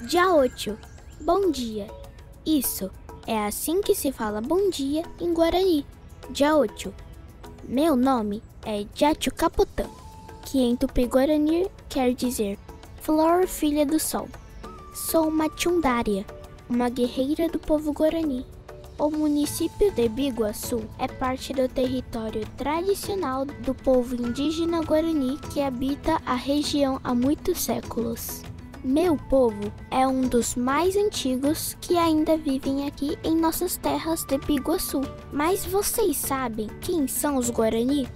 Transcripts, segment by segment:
Jaocho, bom dia. Isso, é assim que se fala bom dia em Guarani. Jaocho. Meu nome é Jacho Capotã, que em Tupi-Guarani quer dizer Flor Filha do Sol. Sou uma Tchundária, uma guerreira do povo Guarani. O município de Biguaçu é parte do território tradicional do povo indígena Guarani que habita a região há muitos séculos. Meu povo é um dos mais antigos que ainda vivem aqui em nossas terras de Biguaçu. Mas vocês sabem quem são os Guarani?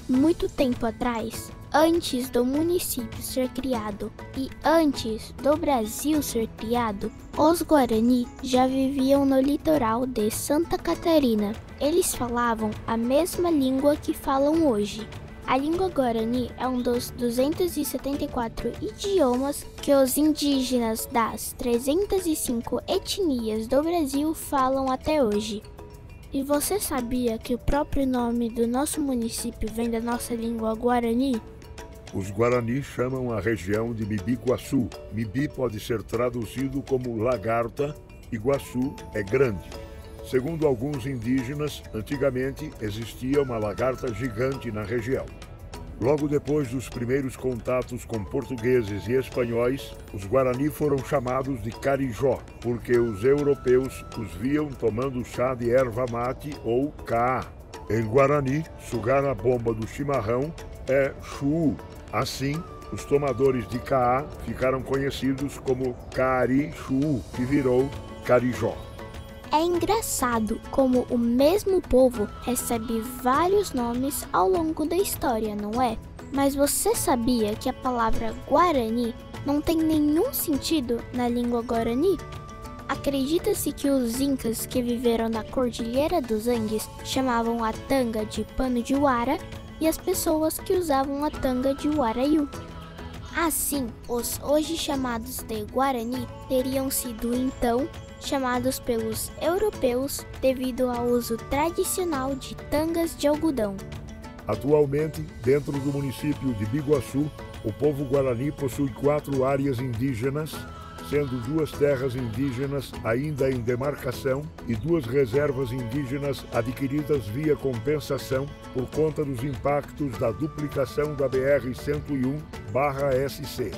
Muito tempo atrás, antes do município ser criado e antes do Brasil ser criado, os Guarani já viviam no litoral de Santa Catarina. Eles falavam a mesma língua que falam hoje. A língua Guarani é um dos 274 idiomas que os indígenas das 305 etnias do Brasil falam até hoje. E você sabia que o próprio nome do nosso município vem da nossa língua Guarani? Os Guarani chamam a região de Mibiguaçu. Mibi pode ser traduzido como lagarta e Guaçu é grande. Segundo alguns indígenas, antigamente existia uma lagarta gigante na região. Logo depois dos primeiros contatos com portugueses e espanhóis, os Guarani foram chamados de Carijó, porque os europeus os viam tomando chá de erva mate ou caá. Em Guarani, sugar a bomba do chimarrão é chu. Assim, os tomadores de caá ficaram conhecidos como Cari-chu, que virou Carijó. É engraçado como o mesmo povo recebe vários nomes ao longo da história, não é? Mas você sabia que a palavra Guarani não tem nenhum sentido na língua Guarani? Acredita-se que os incas que viveram na Cordilheira dos Andes chamavam a tanga de pano de uara e as pessoas que usavam a tanga de uaraiu. Assim, os hoje chamados de Guarani teriam sido então chamados pelos europeus devido ao uso tradicional de tangas de algodão. Atualmente, dentro do município de Biguaçu, o povo Guarani possui 4 áreas indígenas, sendo 2 terras indígenas ainda em demarcação e 2 reservas indígenas adquiridas via compensação por conta dos impactos da duplicação da BR-101/SC.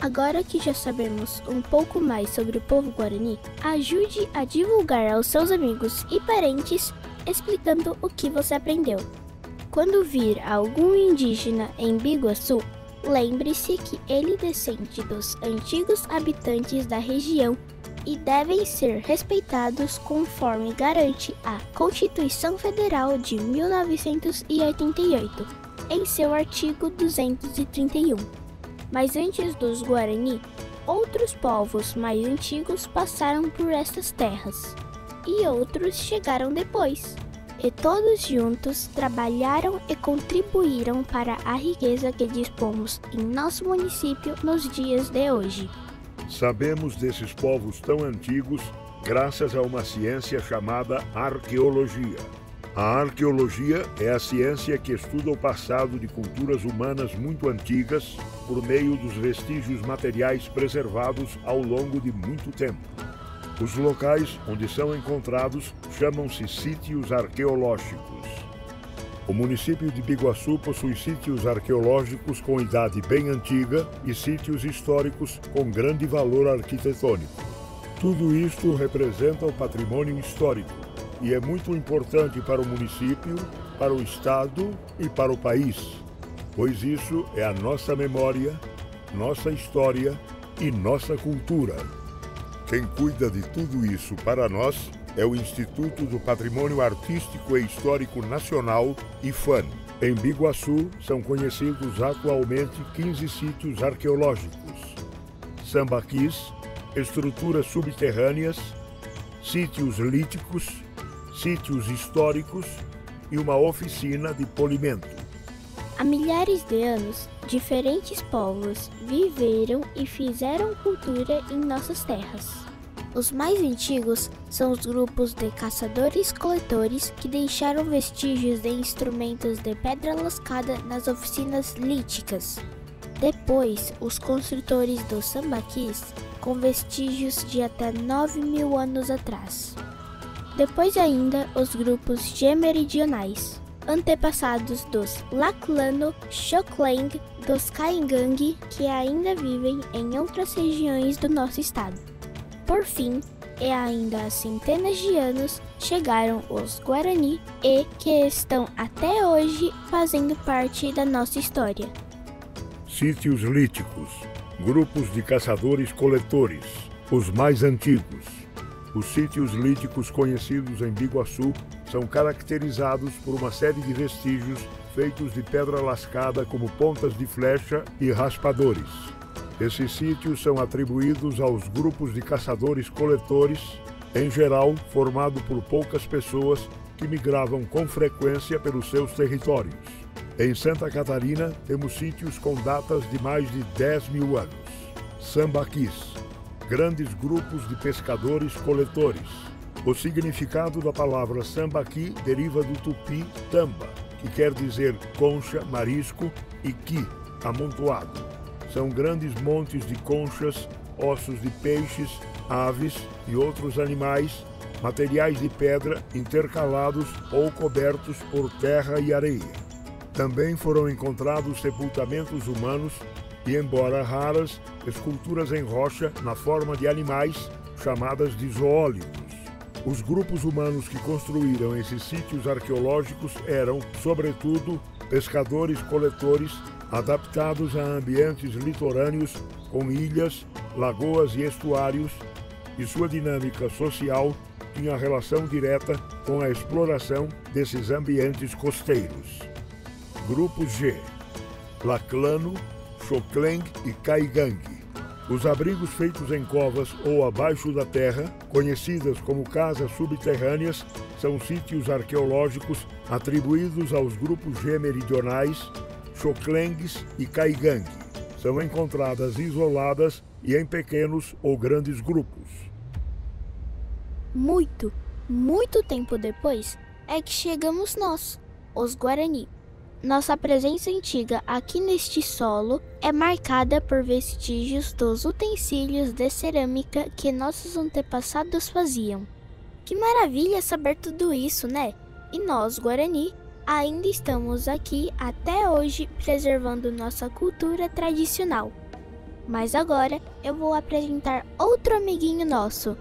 Agora que já sabemos um pouco mais sobre o povo Guarani, ajude a divulgar aos seus amigos e parentes explicando o que você aprendeu. Quando vir algum indígena em Biguaçu, lembre-se que ele descende dos antigos habitantes da região e devem ser respeitados conforme garante a Constituição Federal de 1988, em seu artigo 231. Mas antes dos Guarani, outros povos mais antigos passaram por estas terras, e outros chegaram depois. E todos juntos trabalharam e contribuíram para a riqueza que dispomos em nosso município nos dias de hoje. Sabemos desses povos tão antigos graças a uma ciência chamada arqueologia. A arqueologia é a ciência que estuda o passado de culturas humanas muito antigas por meio dos vestígios materiais preservados ao longo de muito tempo. Os locais onde são encontrados chamam-se sítios arqueológicos. O município de Biguaçu possui sítios arqueológicos com idade bem antiga e sítios históricos com grande valor arquitetônico. Tudo isto representa o patrimônio histórico e é muito importante para o município, para o estado e para o país, pois isso é a nossa memória, nossa história e nossa cultura. Quem cuida de tudo isso para nós é o Instituto do Patrimônio Artístico e Histórico Nacional, IFAN. Em Biguaçu são conhecidos atualmente 15 sítios arqueológicos: sambaquis, estruturas subterrâneas, sítios líticos, sítios históricos e uma oficina de polimento. Há milhares de anos, diferentes povos viveram e fizeram cultura em nossas terras. Os mais antigos são os grupos de caçadores-coletores que deixaram vestígios de instrumentos de pedra lascada nas oficinas líticas. Depois, os construtores dos sambaquis, com vestígios de até 9.000 anos atrás. Depois ainda, os grupos G-meridionais, antepassados dos Laclano, Xokleng, dos Kaingang, que ainda vivem em outras regiões do nosso estado. Por fim, e ainda há centenas de anos, chegaram os Guarani e que estão até hoje fazendo parte da nossa história. Sítios líticos, grupos de caçadores-coletores, os mais antigos. Os sítios líticos conhecidos em Biguaçu são caracterizados por uma série de vestígios feitos de pedra lascada como pontas de flecha e raspadores. Esses sítios são atribuídos aos grupos de caçadores-coletores, em geral formado por poucas pessoas que migravam com frequência pelos seus territórios. Em Santa Catarina, temos sítios com datas de mais de 10.000 anos. Sambaquis, grandes grupos de pescadores-coletores. O significado da palavra sambaqui deriva do tupi tamba, que quer dizer concha, marisco, e qui, amontoado. São grandes montes de conchas, ossos de peixes, aves e outros animais, materiais de pedra intercalados ou cobertos por terra e areia. Também foram encontrados sepultamentos humanos e, embora raras, esculturas em rocha na forma de animais, chamadas de zoólicos. Os grupos humanos que construíram esses sítios arqueológicos eram, sobretudo, pescadores-coletores adaptados a ambientes litorâneos com ilhas, lagoas e estuários, e sua dinâmica social tinha relação direta com a exploração desses ambientes costeiros. Grupo G: Laclano, Xokleng e Kaingang. Os abrigos feitos em covas ou abaixo da terra, conhecidas como casas subterrâneas, são sítios arqueológicos atribuídos aos grupos G-meridionais, Xoklengs e Kaingang. São encontradas isoladas e em pequenos ou grandes grupos. Muito tempo depois é que chegamos nós, os Guarani. Nossa presença antiga aqui neste solo é marcada por vestígios dos utensílios de cerâmica que nossos antepassados faziam. Que maravilha saber tudo isso, né? E nós, Guarani, ainda estamos aqui até hoje preservando nossa cultura tradicional. Mas agora eu vou apresentar outro amiguinho nosso.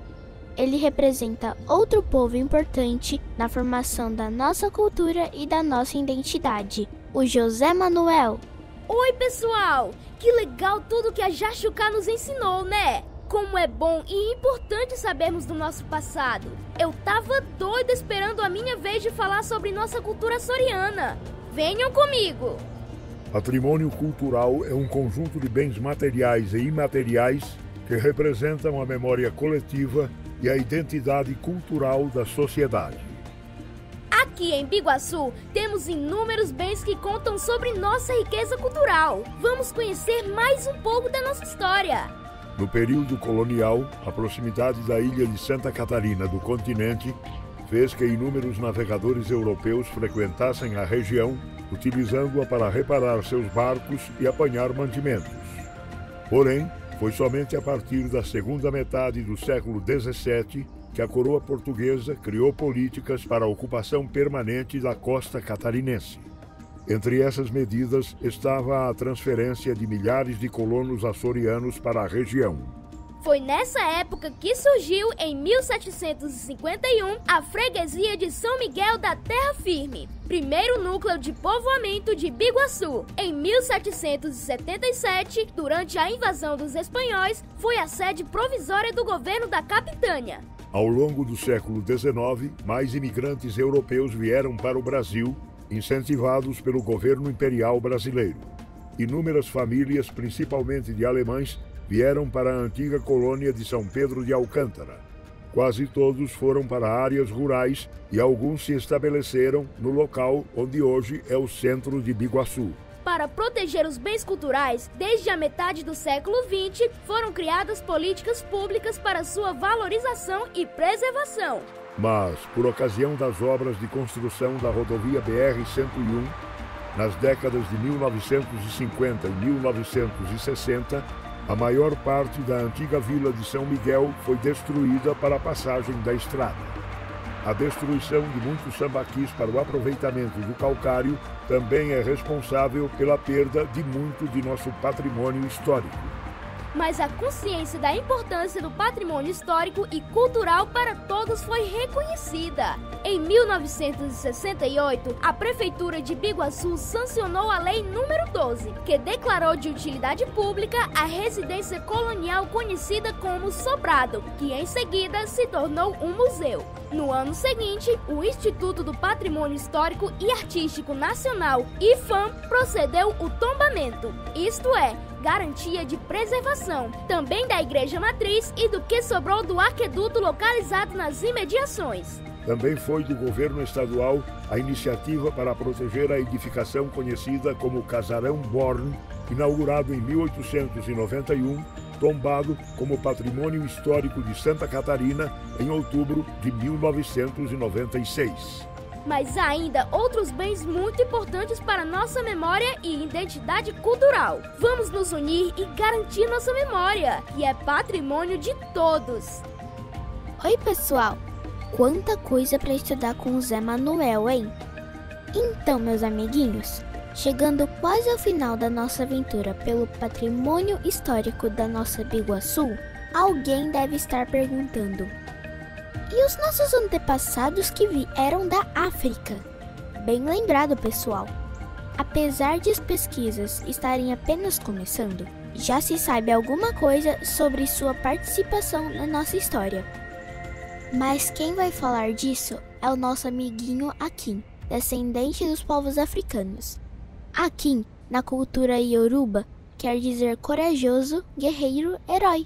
Ele representa outro povo importante na formação da nossa cultura e da nossa identidade, o José Manuel. Oi, pessoal! Que legal tudo que a Jaxucá nos ensinou, né? Como é bom e importante sabermos do nosso passado. Eu tava doida esperando a minha vez de falar sobre nossa cultura açoriana. Venham comigo! Patrimônio cultural é um conjunto de bens materiais e imateriais que representam a memória coletiva e a identidade cultural da sociedade. Aqui em Biguaçu, temos inúmeros bens que contam sobre nossa riqueza cultural. Vamos conhecer mais um pouco da nossa história. No período colonial, a proximidade da ilha de Santa Catarina do continente fez que inúmeros navegadores europeus frequentassem a região, utilizando-a para reparar seus barcos e apanhar mantimentos. Porém, foi somente a partir da segunda metade do século XVII que a coroa portuguesa criou políticas para a ocupação permanente da costa catarinense. Entre essas medidas estava a transferência de milhares de colonos açorianos para a região. Foi nessa época que surgiu, em 1751, a freguesia de São Miguel da Terra Firme, primeiro núcleo de povoamento de Biguaçu. Em 1777, durante a invasão dos espanhóis, foi a sede provisória do governo da capitânia. Ao longo do século XIX, mais imigrantes europeus vieram para o Brasil, incentivados pelo governo imperial brasileiro. Inúmeras famílias, principalmente de alemães, vieram para a antiga colônia de São Pedro de Alcântara. Quase todos foram para áreas rurais e alguns se estabeleceram no local onde hoje é o centro de Biguaçu. Para proteger os bens culturais, desde a metade do século XX, foram criadas políticas públicas para sua valorização e preservação. Mas, por ocasião das obras de construção da rodovia BR-101, Nas décadas de 1950 e 1960, a maior parte da antiga vila de São Miguel foi destruída para a passagem da estrada. A destruição de muitos sambaquis para o aproveitamento do calcário também é responsável pela perda de muito de nosso patrimônio histórico. Mas a consciência da importância do patrimônio histórico e cultural para todos foi reconhecida. Em 1968, a Prefeitura de Biguaçu sancionou a Lei nº 12, que declarou de utilidade pública a residência colonial conhecida como Sobrado, que em seguida se tornou um museu. No ano seguinte, o Instituto do Patrimônio Histórico e Artístico Nacional, IFAM, procedeu o tombamento, isto é, garantia de preservação, também da Igreja Matriz e do que sobrou do aqueduto localizado nas imediações. Também foi do governo estadual a iniciativa para proteger a edificação conhecida como Casarão Born, inaugurado em 1891, tombado como Patrimônio Histórico de Santa Catarina em outubro de 1996. Mas há ainda outros bens muito importantes para nossa memória e identidade cultural. Vamos nos unir e garantir nossa memória, que é patrimônio de todos. Oi, pessoal! Quanta coisa para estudar com o Zé Manuel, hein? Então, meus amiguinhos, chegando quase ao final da nossa aventura pelo patrimônio histórico da nossa Biguaçu, alguém deve estar perguntando: e os nossos antepassados que vieram da África? Bem lembrado, pessoal. Apesar de as pesquisas estarem apenas começando, já se sabe alguma coisa sobre sua participação na nossa história. Mas quem vai falar disso é o nosso amiguinho Akin, descendente dos povos africanos. Akin, na cultura Yoruba, quer dizer corajoso, guerreiro, herói.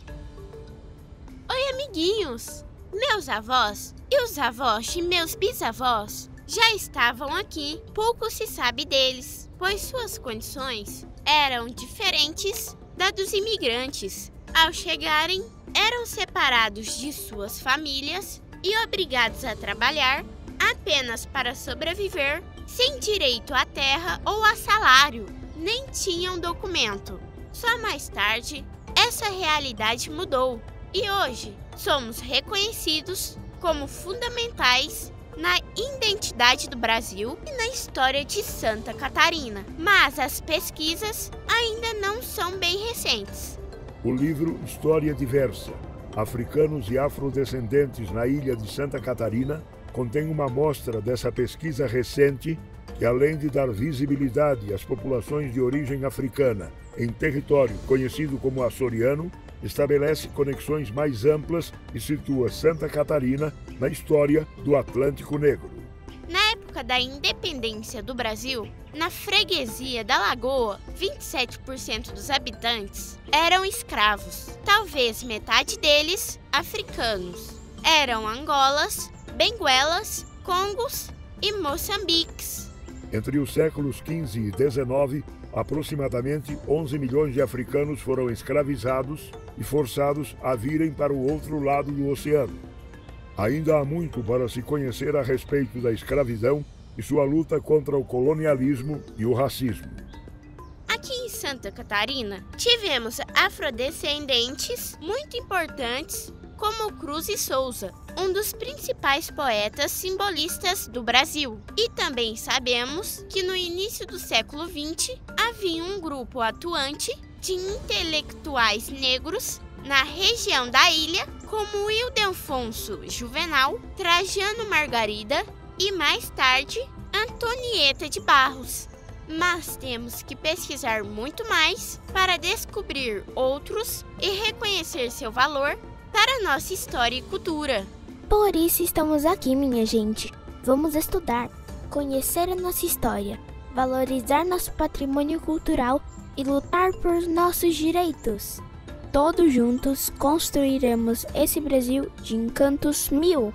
Oi, amiguinhos! Meus avós e os avós de meus bisavós já estavam aqui. Pouco se sabe deles, pois suas condições eram diferentes da dos imigrantes. Ao chegarem, eram separados de suas famílias e obrigados a trabalhar apenas para sobreviver, sem direito à terra ou a salário, nem tinham documento. Só mais tarde, essa realidade mudou e hoje somos reconhecidos como fundamentais na identidade do Brasil e na história de Santa Catarina. Mas as pesquisas ainda não são bem recentes. O livro História Diversa, Africanos e Afrodescendentes na Ilha de Santa Catarina, contém uma amostra dessa pesquisa recente que, além de dar visibilidade às populações de origem africana em território conhecido como açoriano, estabelece conexões mais amplas e situa Santa Catarina na história do Atlântico Negro. Na época da independência do Brasil, na freguesia da Lagoa, 27% dos habitantes eram escravos, talvez metade deles africanos. Eram Angolas, Benguelas, Congos e Moçambiques. Entre os séculos XV e XIX, aproximadamente 11 milhões de africanos foram escravizados e forçados a virem para o outro lado do oceano. Ainda há muito para se conhecer a respeito da escravidão e sua luta contra o colonialismo e o racismo. Aqui em Santa Catarina, tivemos afrodescendentes muito importantes, como Cruz e Souza, um dos principais poetas simbolistas do Brasil. E também sabemos que no início do século XX havia um grupo atuante de intelectuais negros na região da ilha, como Ildefonso Juvenal, Trajano Margarida e, mais tarde, Antonieta de Barros. Mas temos que pesquisar muito mais para descobrir outros e reconhecer seu valor para a nossa história e cultura. Por isso estamos aqui, minha gente. Vamos estudar, conhecer a nossa história, valorizar nosso patrimônio cultural e lutar por nossos direitos. Todos juntos construiremos esse Brasil de encantos mil.